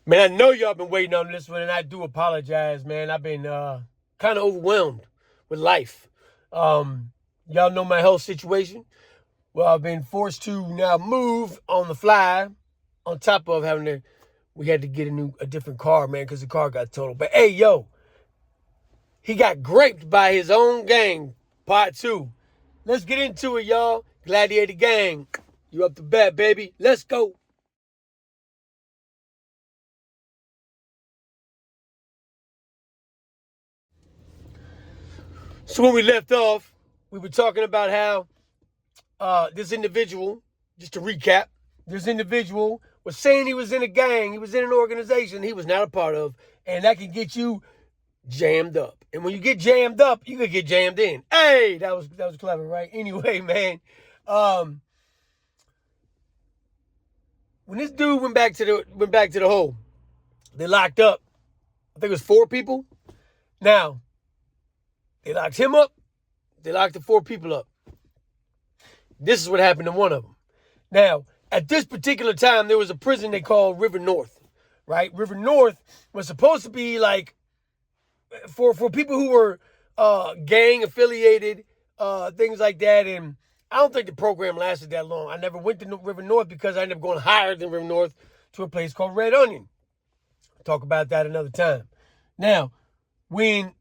Man, I know y'all been waiting on this one, and I do apologize, man. I've been kind of overwhelmed with life. Y'all know my health situation. Well, I've been forced to now move on the fly. On top of we had to get a different car, man, because the car got totaled. But hey, yo, he got graped by his own gang. Part two. Let's get into it, y'all. Gladiator gang, you up to bat, baby? Let's go. So when we left off, we were talking about how this individual, just to recap, this individual was saying he was in a gang, he was in an organization he was not a part of, and that can get you jammed up. And when you get jammed up, you can get jammed in. Hey, that was clever, right? Anyway, man, when this dude went back to the hole, they locked up. I think it was 4 people. Now, they locked him up. They locked the 4 people up. This is what happened to one of them. Now, at this particular time, there was a prison they called River North, right? River North was supposed to be like for people who were gang affiliated, things like that. And I don't think the program lasted that long. I never went to River North because I ended up going higher than River North to a place called Red Onion. I'll talk about that another time. Now, when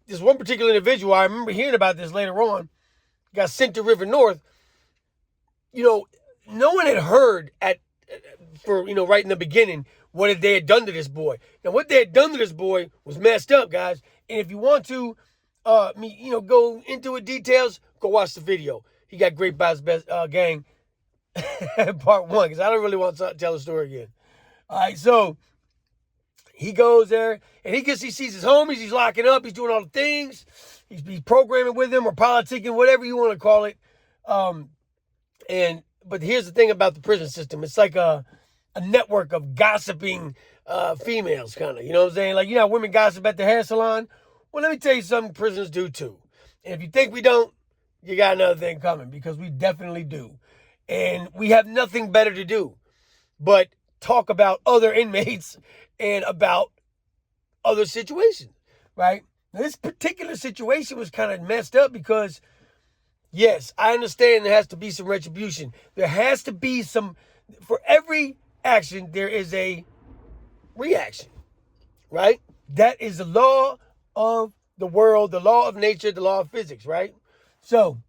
this one particular individual, I remember hearing about this later on, got sent to River North, no one had heard right in the beginning what they had done to this boy. Now, what they had done to this boy was messed up, guys. And if you want to, go into it details, go watch the video. He got graped by his best gang, part 1, because I don't really want to tell the story again. All right, so he goes there, and he sees his homies. He's locking up. He's doing all the things. He's programming with them or politicking, whatever you want to call it. But here's the thing about the prison system. It's like a network of gossiping females, kind of. You know what I'm saying? Like, women gossip at the hair salon? Well, let me tell you something prisons do, too. And if you think we don't, you got another thing coming, because we definitely do. And we have nothing better to do but talk about other inmates and about other situations, right? Now, this particular situation was kind of messed up because, yes, I understand there has to be some retribution. There has to be for every action, there is a reaction, right? That is the law of the world, the law of nature, the law of physics, right? So,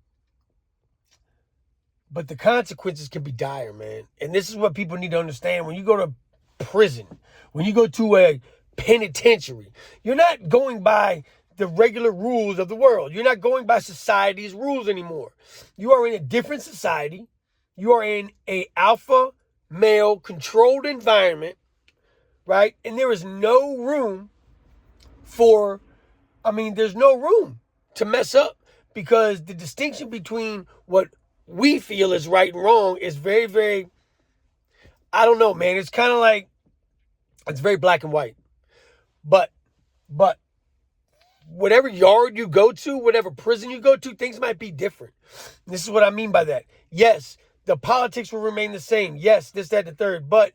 but the consequences can be dire, man. And this is what people need to understand. When you go to prison, when you go to a penitentiary, you're not going by the regular rules of the world. You're not going by society's rules anymore. You are in a different society. You are in a alpha male controlled environment, right? And there is no room there's no room to mess up, because the distinction between what we feel is right and wrong is very, very, I don't know, man. It's kind of like, it's very black and white. But whatever yard you go to, whatever prison you go to, things might be different. This is what I mean by that. Yes, the politics will remain the same. Yes, this, that, the third. But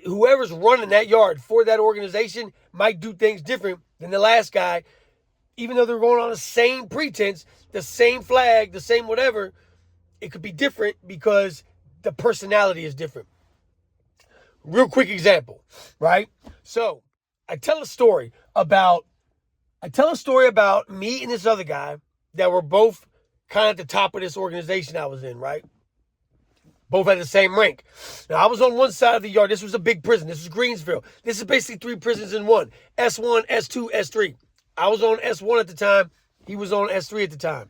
whoever's running that yard for that organization might do things different than the last guy, even though they're going on the same pretense, the same flag, the same whatever. It could be different because the personality is different. Real quick example, right? So I tell a story about me and this other guy that were both kind of at the top of this organization I was in, right? Both had the same rank. Now, I was on one side of the yard. This was a big prison. This was Greensville. This is basically 3 prisons in one. S1, S2, S3. I was on S1 at the time. He was on S3 at the time.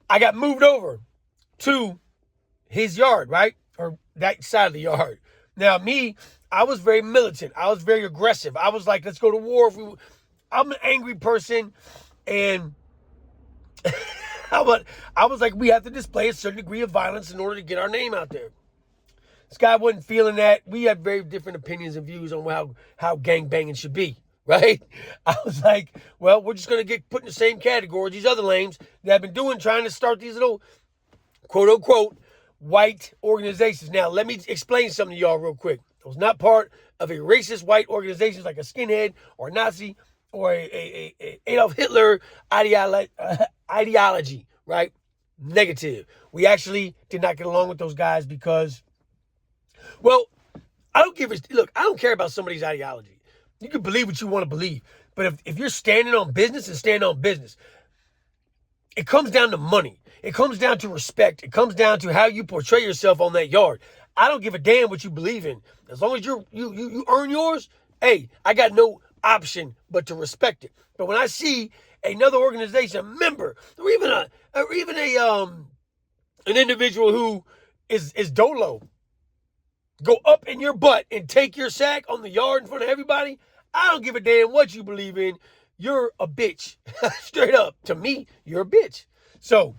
I got moved over to his yard, right? Or that side of the yard. Now, I was very militant. I was very aggressive. I was like, let's go to war. I'm an angry person. And I was like, we have to display a certain degree of violence in order to get our name out there. This guy wasn't feeling that. We had very different opinions and views on how gangbanging should be, right? I was like, well, we're just going to get put in the same category as these other lames that have been trying to start these little, quote unquote, white organizations. Now, let me explain something to y'all real quick. I was not part of a racist white organization like a skinhead or a Nazi or a Adolf Hitler ideology, right? Negative. We actually did not get along with those guys because, well, I don't care about somebody's ideology. You can believe what you want to believe. But if you're standing on business and stand on business, it comes down to money. It comes down to respect. It comes down to how you portray yourself on that yard. I don't give a damn what you believe in. As long as you earn yours, hey, I got no option but to respect it. But when I see another organization, a member, or even an individual who is dolo, go up in your butt and take your sack on the yard in front of everybody, I don't give a damn what you believe in. You're a bitch. Straight up. To me, you're a bitch. So,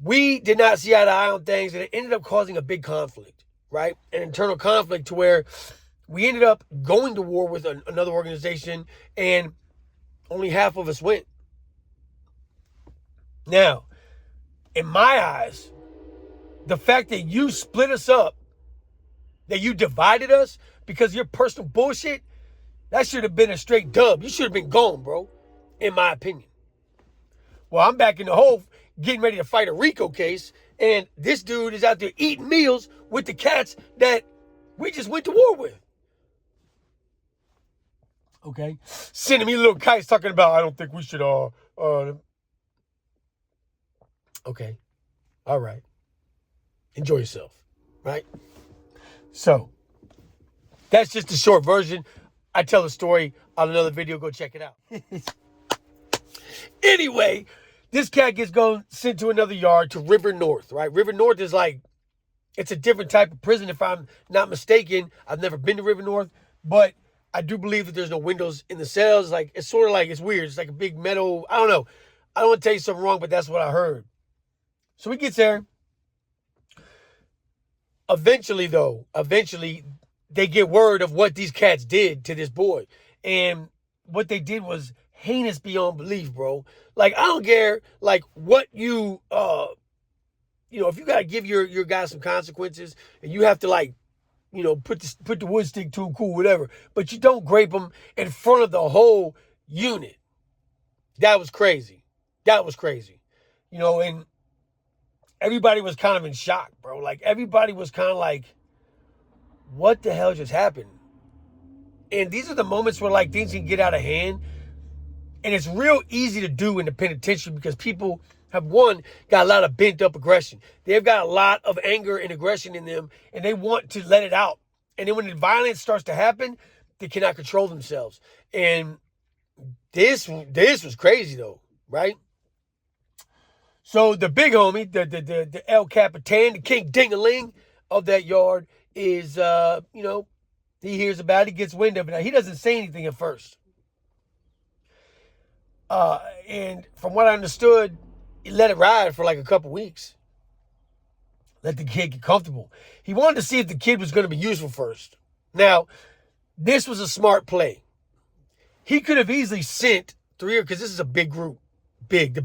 we did not see eye to eye on things, and it ended up causing a big conflict, right? An internal conflict to where we ended up going to war with another organization, and only half of us went. Now, in my eyes, the fact that you split us up, that you divided us because of your personal bullshit, that should have been a straight dub. You should have been gone, bro, in my opinion. Well, I'm back in the hole getting ready to fight a RICO case, and this dude is out there eating meals with the cats that we just went to war with. Okay? Sending me little kites talking about, I don't think we should, okay. All right. Enjoy yourself, right? So, that's just the short version. I tell the story on another video. Go check it out. Anyway, this cat gets sent to another yard to River North, right? River North is like, it's a different type of prison if I'm not mistaken. I've never been to River North, but I do believe that there's no windows in the cells. Like, it's sort of like, it's weird. It's like a big metal, I don't know. I don't want to tell you something wrong, but that's what I heard. So he gets there. Eventually, they get word of what these cats did to this boy. And what they did was heinous beyond belief, bro. Like, I don't care, like, what if you got to give your guy some consequences and you have to, like, put the wood stick to him, cool, whatever. But you don't grape him in front of the whole unit. That was crazy. And everybody was kind of in shock, bro. Like, everybody was kind of like, what the hell just happened? And these are the moments where, like, things can get out of hand. And it's real easy to do in the penitentiary because people have, got a lot of bent up aggression. They've got a lot of anger and aggression in them, and they want to let it out. And then when the violence starts to happen, they cannot control themselves. And this was crazy, though, right? So the big homie, the El Capitan, the King Ding-a-ling of that yard is, he hears about it, he gets wind of it. Now, he doesn't say anything at first. And from what I understood, he let it ride for like a couple weeks. Let the kid get comfortable. He wanted to see if the kid was going to be useful first. Now, this was a smart play. He could have easily sent because this is a big group. One of the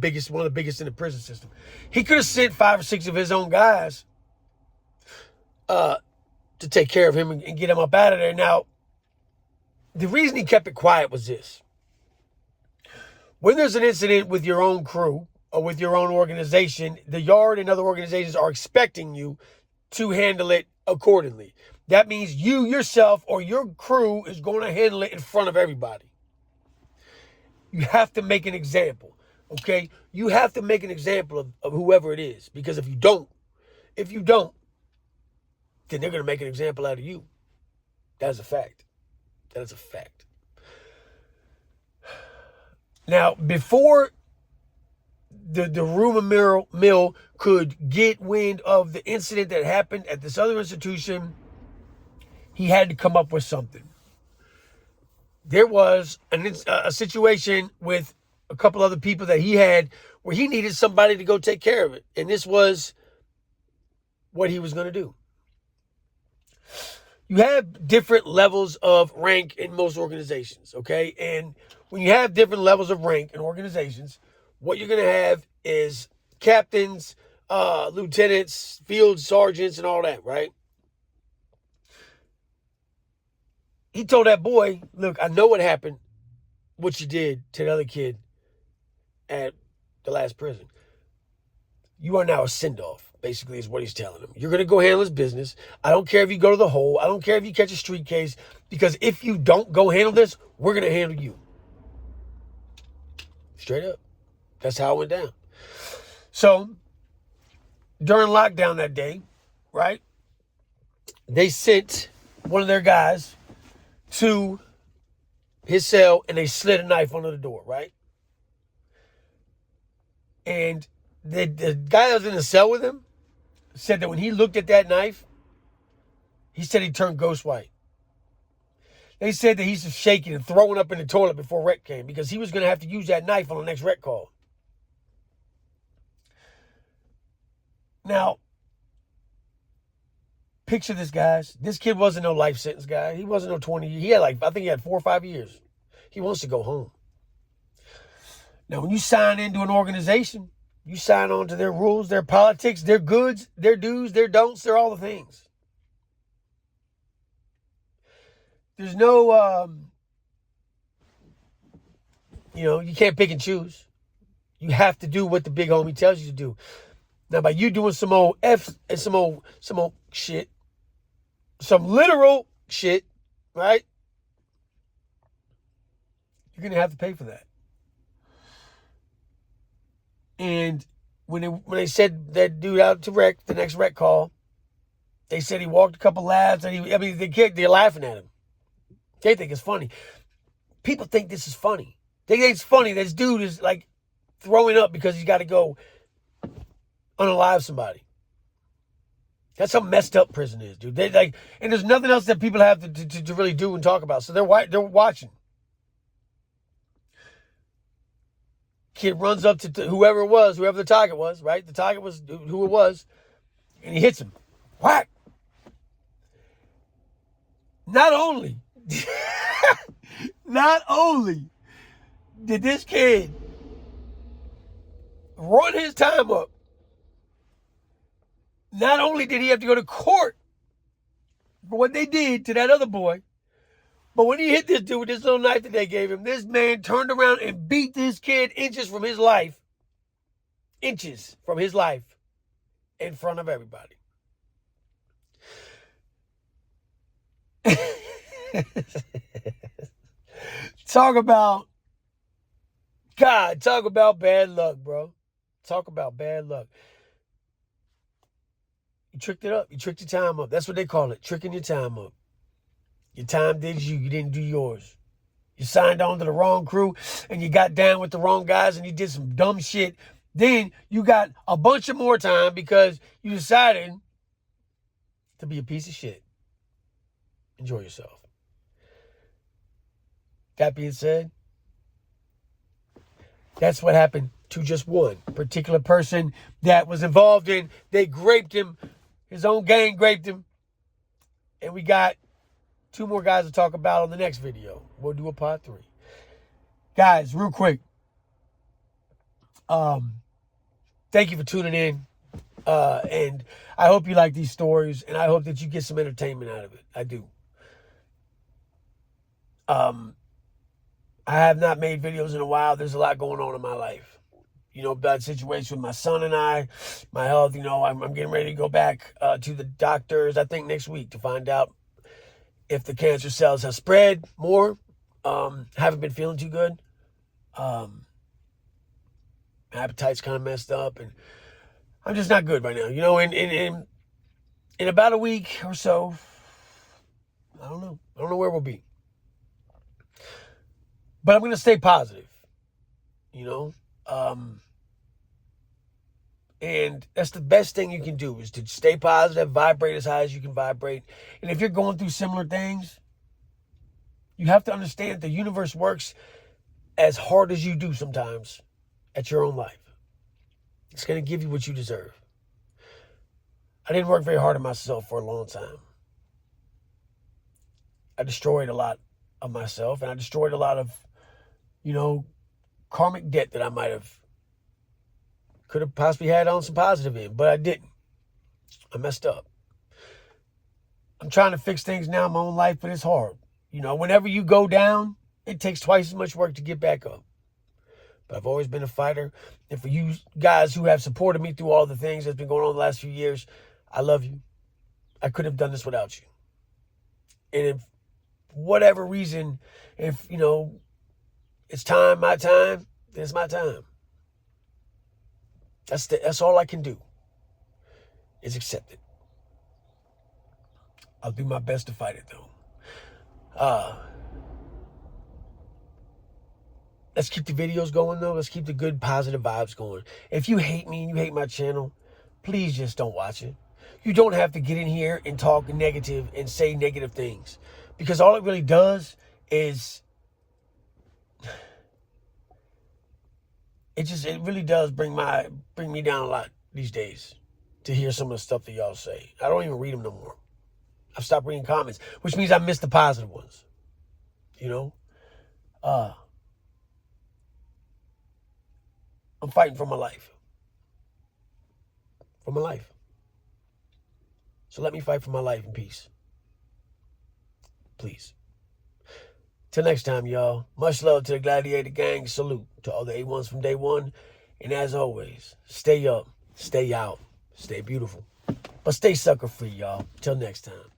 biggest in the prison system. He could have sent 5 or 6 of his own guys to take care of him and get him up out of there. Now, the reason he kept it quiet was this. When there's an incident with your own crew or with your own organization, the yard and other organizations are expecting you to handle it accordingly. That means you yourself or your crew is going to handle it in front of everybody. You have to make an example. Okay, you have to make an example of whoever it is, because if you don't, then they're going to make an example out of you. That's a fact. Now, before the rumor mill could get wind of the incident that happened at this other institution, he had to come up with something. There was a situation with a couple other people that he had where he needed somebody to go take care of it. And this was what he was going to do. You have different levels of rank in most organizations, okay? And when you have different levels of rank in organizations, what you're going to have is captains, lieutenants, field sergeants, and all that, right? He told that boy, look, I know what happened, what you did to the other kid at the last prison. You are now a send-off, basically, is what he's telling him. You're going to go handle his business. I don't care if you go to the hole. I don't care if you catch a street case, because if you don't go handle this, we're going to handle you. Straight up. That's how it went down. So, during lockdown that day, right, they sent one of their guys to his cell and they slid a knife under the door, right? And the guy that was in the cell with him said that when he looked at that knife, he said he turned ghost white. They said that he's just shaking and throwing up in the toilet before rec came, because he was going to have to use that knife on the next rec call. Now, picture this, guys. This kid wasn't no life sentence guy. He wasn't no 20 years. He had I think he had 4 or 5 years. He wants to go home. Now, when you sign into an organization, you sign on to their rules, their politics, their goods, their do's, their don'ts, they're all the things. There's no, you can't pick and choose. You have to do what the big homie tells you to do. Now, by you doing some old and some old shit, some literal shit, right? You're going to have to pay for that. And when they said that dude out to wreck, the next wreck call, they said he walked a couple laps, and they're laughing at him. They think it's funny. People think this is funny. They think it's funny that this dude is throwing up because he's got to go unalive somebody. That's how messed up prison is, dude. And there's nothing else that people have to really do and talk about. So they're watching. Kid runs up to whoever the target was, right? The target was who it was, and he hits him. Whack! Not only did this kid run his time up, not only did he have to go to court for what they did to that other boy, but when he hit this dude with this little knife that they gave him, this man turned around and beat this kid inches from his life in front of everybody. Talk about bad luck, bro. Talk about bad luck. You tricked it up. You tricked your time up. That's what they call it, tricking your time up. Your time did you. You didn't do yours. You signed on to the wrong crew, and you got down with the wrong guys, and you did some dumb shit. Then you got a bunch of more time because you decided to be a piece of shit. Enjoy yourself. That being said, that's what happened to just one particular person that was involved in. They graped him. His own gang graped him. And we got 2 more guys to talk about on the next video. We'll do a part 3. Guys, real quick. Thank you for tuning in. And I hope you like these stories, and I hope that you get some entertainment out of it. I do. I have not made videos in a while. There's a lot going on in my life. Bad situation with my son and I, my health. I'm getting ready to go back to the doctors, I think next week, to find out if the cancer cells have spread more. Haven't been feeling too good. My appetite's kind of messed up, and I'm just not good right now. In about a week or so, I don't know where we'll be. But I'm going to stay positive, and that's the best thing you can do, is to stay positive, vibrate as high as you can vibrate. And if you're going through similar things, you have to understand that the universe works as hard as you do sometimes at your own life. It's going to give you what you deserve. I didn't work very hard on myself for a long time. I destroyed a lot of myself, and I destroyed a lot of, karmic debt that I might have Could have possibly had on some positive in, but I didn't. I messed up. I'm trying to fix things now in my own life, but it's hard. You know, whenever you go down, it takes twice as much work to get back up. But I've always been a fighter. And for you guys who have supported me through all the things that's been going on the last few years, I love you. I couldn't have done this without you. And if whatever reason, if, you know, it's my time, then it's my time. That's all I can do is accept it. I'll do my best to fight it, though. Let's keep the videos going, though. Let's keep the good, positive vibes going. If you hate me and you hate my channel, please just don't watch it. You don't have to get in here and talk negative and say negative things. Because all it really does is... It really does bring me down a lot these days to hear some of the stuff that y'all say. I don't even read them no more. I've stopped reading comments, which means I miss the positive ones. You know? I'm fighting for my life. For my life. So let me fight for my life in peace. Please. Till next time, y'all. Much love to the Gladiator Gang. Salute to all the A1s from day one. And as always, stay up, stay out, stay beautiful. But stay sucker free, y'all. Till next time.